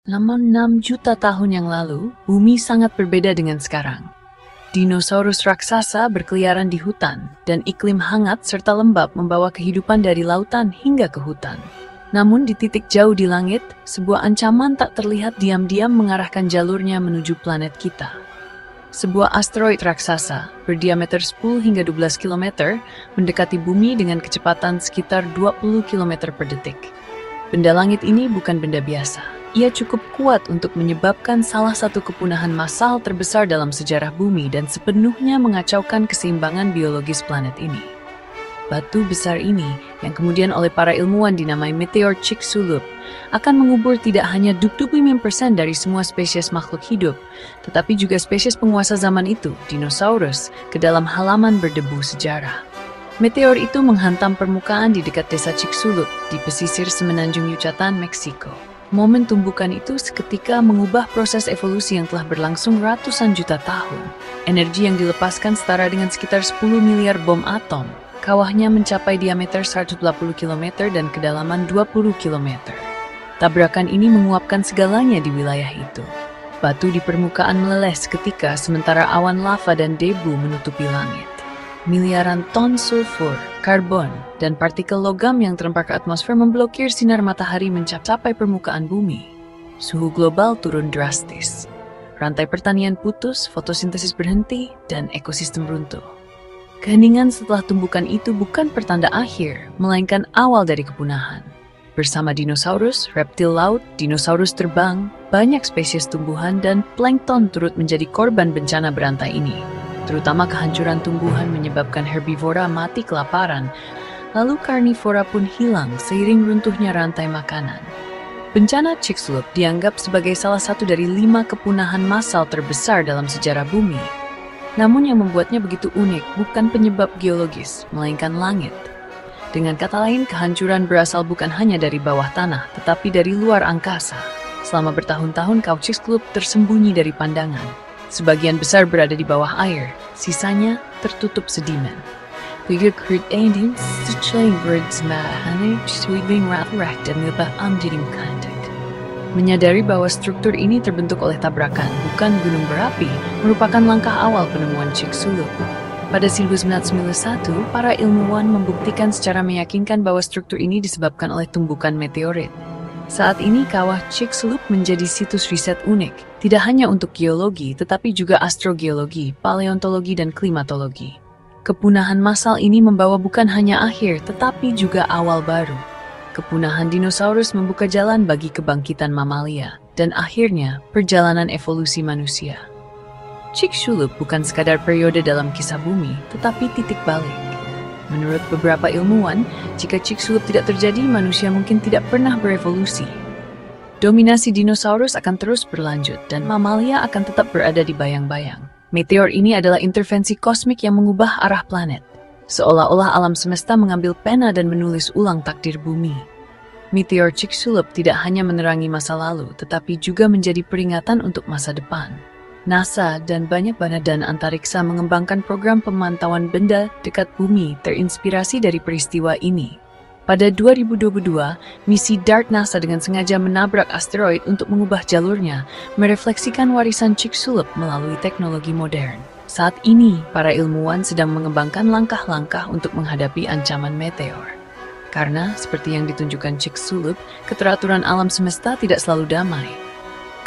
Selama 6 juta tahun yang lalu, bumi sangat berbeda dengan sekarang. Dinosaurus raksasa berkeliaran di hutan, dan iklim hangat serta lembab membawa kehidupan dari lautan hingga ke hutan. Namun di titik jauh di langit, sebuah ancaman tak terlihat diam-diam mengarahkan jalurnya menuju planet kita. Sebuah asteroid raksasa berdiameter 10 hingga 12 km mendekati bumi dengan kecepatan sekitar 20 km per detik. Benda langit ini bukan benda biasa. Ia cukup kuat untuk menyebabkan salah satu kepunahan massal terbesar dalam sejarah bumi dan sepenuhnya mengacaukan keseimbangan biologis planet ini. Batu besar ini, yang kemudian oleh para ilmuwan dinamai meteor Chicxulub, akan mengubur tidak hanya 25% dari semua spesies makhluk hidup, tetapi juga spesies penguasa zaman itu, dinosaurus, ke dalam halaman berdebu sejarah. Meteor itu menghantam permukaan di dekat desa Chicxulub di pesisir semenanjung Yucatan, Meksiko. Momen tumbukan itu seketika mengubah proses evolusi yang telah berlangsung ratusan juta tahun. Energi yang dilepaskan setara dengan sekitar 10 miliar bom atom. Kawahnya mencapai diameter 180 km dan kedalaman 20 km. Tabrakan ini menguapkan segalanya di wilayah itu. Batu di permukaan meleleh seketika sementara awan lava dan debu menutupi langit. Miliaran ton sulfur, karbon, dan partikel logam yang terlempar ke atmosfer memblokir sinar matahari mencapai permukaan bumi. Suhu global turun drastis. Rantai pertanian putus, fotosintesis berhenti, dan ekosistem runtuh. Keheningan setelah tumbukan itu bukan pertanda akhir, melainkan awal dari kepunahan. Bersama dinosaurus, reptil laut, dinosaurus terbang, banyak spesies tumbuhan dan plankton turut menjadi korban bencana berantai ini. Terutama kehancuran tumbuhan menyebabkan herbivora mati kelaparan, lalu karnivora pun hilang seiring runtuhnya rantai makanan. Bencana Chicxulub dianggap sebagai salah satu dari 5 kepunahan massal terbesar dalam sejarah bumi. Namun yang membuatnya begitu unik bukan penyebab geologis, melainkan langit. Dengan kata lain, kehancuran berasal bukan hanya dari bawah tanah, tetapi dari luar angkasa. Selama bertahun-tahun, kawah Chicxulub tersembunyi dari pandangan. Sebagian besar berada di bawah air, sisanya tertutup sedimen. Menyadari bahwa struktur ini terbentuk oleh tabrakan, bukan gunung berapi, merupakan langkah awal penemuan Chicxulub. Pada 1991, para ilmuwan membuktikan secara meyakinkan bahwa struktur ini disebabkan oleh tumbukan meteorit. Saat ini, kawah Chicxulub menjadi situs riset unik, tidak hanya untuk geologi, tetapi juga astrogeologi, paleontologi, dan klimatologi. Kepunahan massal ini membawa bukan hanya akhir, tetapi juga awal baru. Kepunahan dinosaurus membuka jalan bagi kebangkitan mamalia, dan akhirnya perjalanan evolusi manusia. Chicxulub bukan sekadar periode dalam kisah bumi, tetapi titik balik. Menurut beberapa ilmuwan, jika Chicxulub tidak terjadi, manusia mungkin tidak pernah berevolusi. Dominasi dinosaurus akan terus berlanjut, dan mamalia akan tetap berada di bayang-bayang. Meteor ini adalah intervensi kosmik yang mengubah arah planet. Seolah-olah alam semesta mengambil pena dan menulis ulang takdir bumi. Meteor Chicxulub tidak hanya menerangi masa lalu, tetapi juga menjadi peringatan untuk masa depan. NASA dan banyak badan antariksa mengembangkan program pemantauan benda dekat bumi terinspirasi dari peristiwa ini. Pada 2022, misi DART NASA dengan sengaja menabrak asteroid untuk mengubah jalurnya, merefleksikan warisan Chicxulub melalui teknologi modern. Saat ini, para ilmuwan sedang mengembangkan langkah-langkah untuk menghadapi ancaman meteor. Karena, seperti yang ditunjukkan Chicxulub, keteraturan alam semesta tidak selalu damai.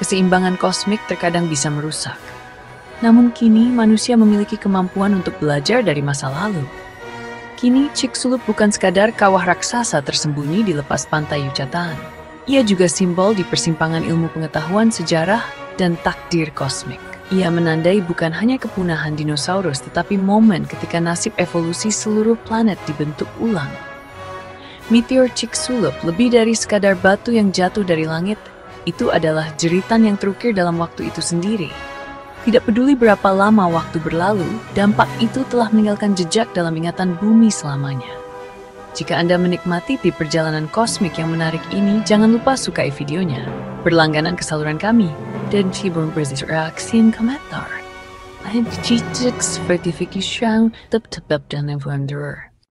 Keseimbangan kosmik terkadang bisa merusak. Namun kini, manusia memiliki kemampuan untuk belajar dari masa lalu. Kini, Chicxulub bukan sekadar kawah raksasa tersembunyi di lepas pantai Yucatan. Ia juga simbol di persimpangan ilmu pengetahuan, sejarah, dan takdir kosmik. Ia menandai bukan hanya kepunahan dinosaurus, tetapi momen ketika nasib evolusi seluruh planet dibentuk ulang. Meteor Chicxulub lebih dari sekadar batu yang jatuh dari langit, itu adalah jeritan yang terukir dalam waktu itu sendiri. Tidak peduli berapa lama waktu berlalu, dampak itu telah meninggalkan jejak dalam ingatan bumi selamanya. Jika Anda menikmati di perjalanan kosmik yang menarik ini, jangan lupa sukai videonya, berlangganan ke saluran kami, dan beraksi komentar. Certification tetap dan